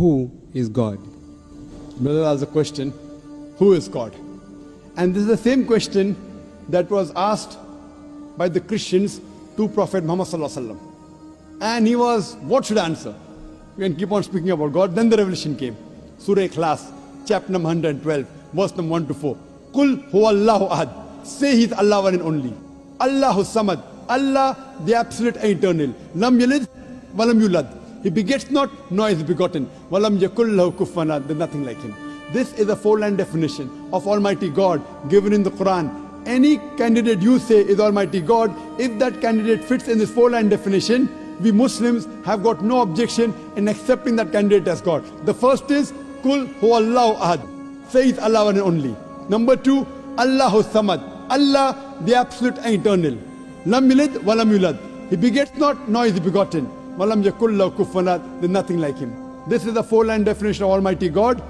who is God? Brother asked the question, who is God? And this is the same question that was asked by the Christians to Prophet Muhammad Sallallahu Alaihi Wasallam. And he was, what should I answer? We can keep on speaking about God. Then the revelation came. Surah Ikhlas, chapter number 112, verse number 1 to 4. Kul huwa Allahu ahad. Say He is Allah one and only. Allahu samad. Allah the absolute and eternal. Lam yalid walam yulad. He begets not, nor is begotten. Walam yakul lahu kufuwan ahad. There is nothing like Him. This is a four-line definition of Almighty God given in the Quran. Any candidate you say is Almighty God, if that candidate fits in this four-line definition, we Muslims have got no objection in accepting that candidate as God. The first is Kul huwa Allahu ahad. Say He is Allah one and only. Number two, Allahu samad. Allah the absolute and eternal. Lam yalid walam yulad. He begets not, nor is He begotten. Walam yakul lahu kufuwan ahad. There is nothing like Him. This is the four-line definition of Almighty God.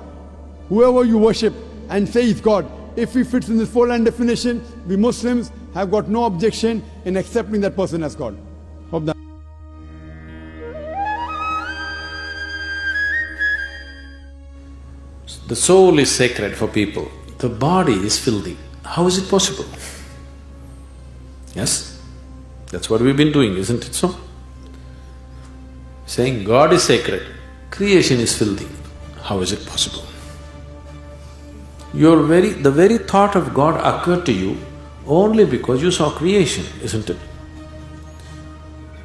Whoever you worship and say is God, if he fits in this four-line definition, we Muslims have got no objection in accepting that person as God. Hope that. The soul is sacred for people. The body is filthy. How is it possible? Yes? That's what we've been doing, isn't it so? Saying God is sacred, creation is filthy. How is it possible? The very thought of God occurred to you only because you saw creation, isn't it?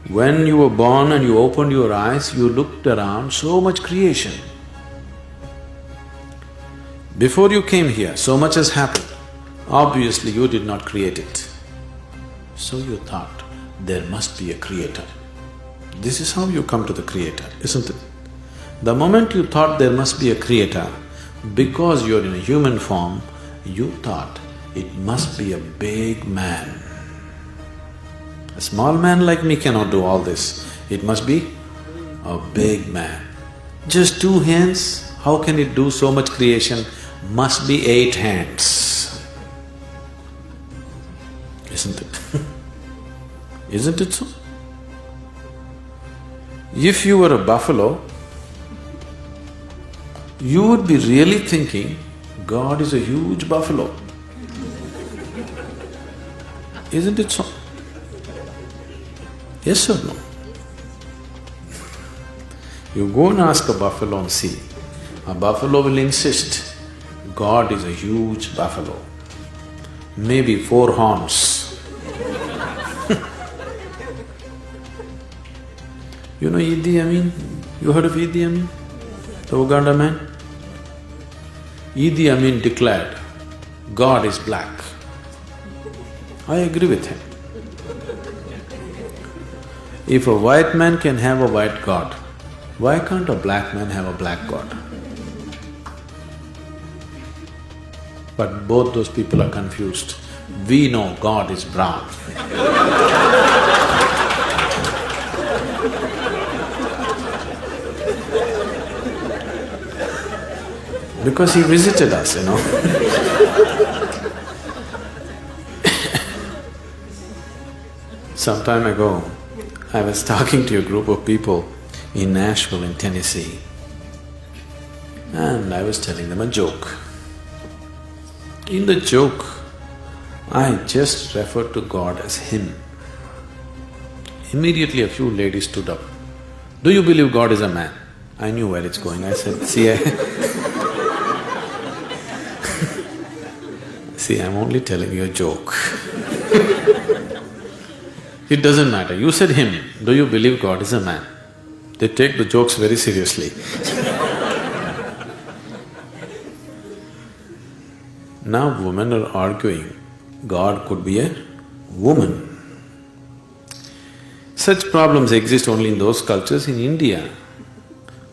When you were born and you opened your eyes, you looked around, so much creation. Before you came here, so much has happened. Obviously, you did not create it. So you thought, there must be a creator. This is how you come to the creator, isn't it? The moment you thought there must be a creator, because you're in a human form, you thought it must be a big man. A small man like me cannot do all this. It must be a big man. Just 2 hands, how can it do so much creation? Must be 8 hands. Isn't it? Isn't it so? If you were a buffalo, you would be really thinking, God is a huge buffalo. Isn't it so? Yes or no? You go and ask a buffalo and see. A buffalo will insist, God is a huge buffalo, maybe 4 horns. You know Idi Amin? You heard of Idi Amin? The Uganda man? Idi Amin declared, God is black. I agree with him. If a white man can have a white God, why can't a black man have a black God? But both those people are confused. We know God is brown. Because he visited us, you know. Some time ago, I was talking to a group of people in Nashville in Tennessee, and I was telling them a joke. In the joke, I just referred to God as Him. Immediately a few ladies stood up. Do you believe God is a man? I knew where it's going. I said, See, I'm only telling you a joke. It doesn't matter. You said Him. Do you believe God is a man? They take the jokes very seriously. Now women are arguing, God could be a woman. Such problems exist only in those cultures. In India,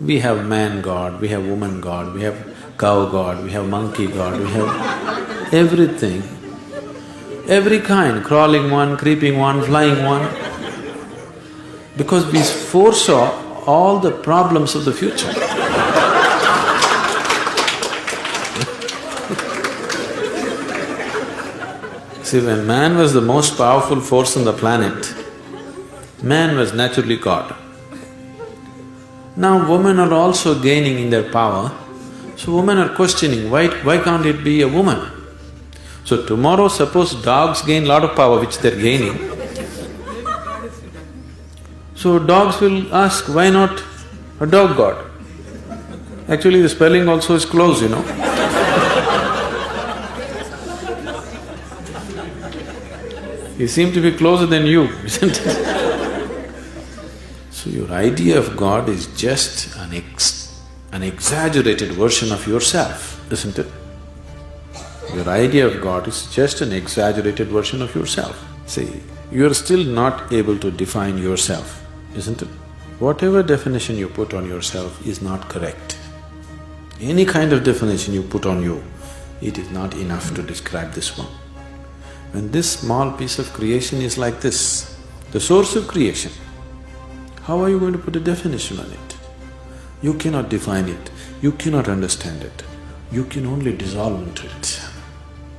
we have man God, we have woman God, we have cow God, we have monkey God, we have everything. Every kind, crawling one, creeping one, flying one. Because we foresaw all the problems of the future. See, when man was the most powerful force on the planet, man was naturally God. Now women are also gaining in their power, so women are questioning, why can't it be a woman? So tomorrow suppose dogs gain lot of power which they're gaining, so dogs will ask, why not a dog god? Actually the spelling also is close, you know. He seemed to be closer than you, isn't it? So your idea of God is just an exaggerated version of yourself, isn't it? Your idea of God is just an exaggerated version of yourself. See, you're still not able to define yourself, isn't it? Whatever definition you put on yourself is not correct. Any kind of definition you put on you, it is not enough to describe this one. When this small piece of creation is like this, the source of creation, how are you going to put a definition on it? You cannot define it, you cannot understand it, you can only dissolve into it.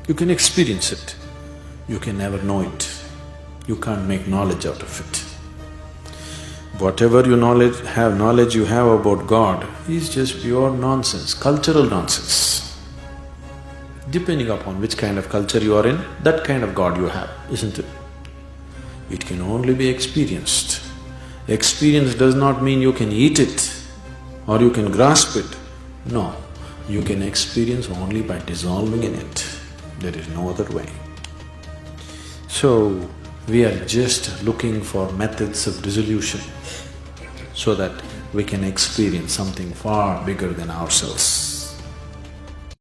You can experience it, you can never know it, you can't make knowledge out of it. Whatever knowledge you have about God is just pure nonsense, cultural nonsense. Depending upon which kind of culture you are in, that kind of God you have, isn't it? It can only be experienced. Experience does not mean you can eat it or you can grasp it. No, you can experience only by dissolving in it. There is no other way. So, we are just looking for methods of dissolution so that we can experience something far bigger than ourselves.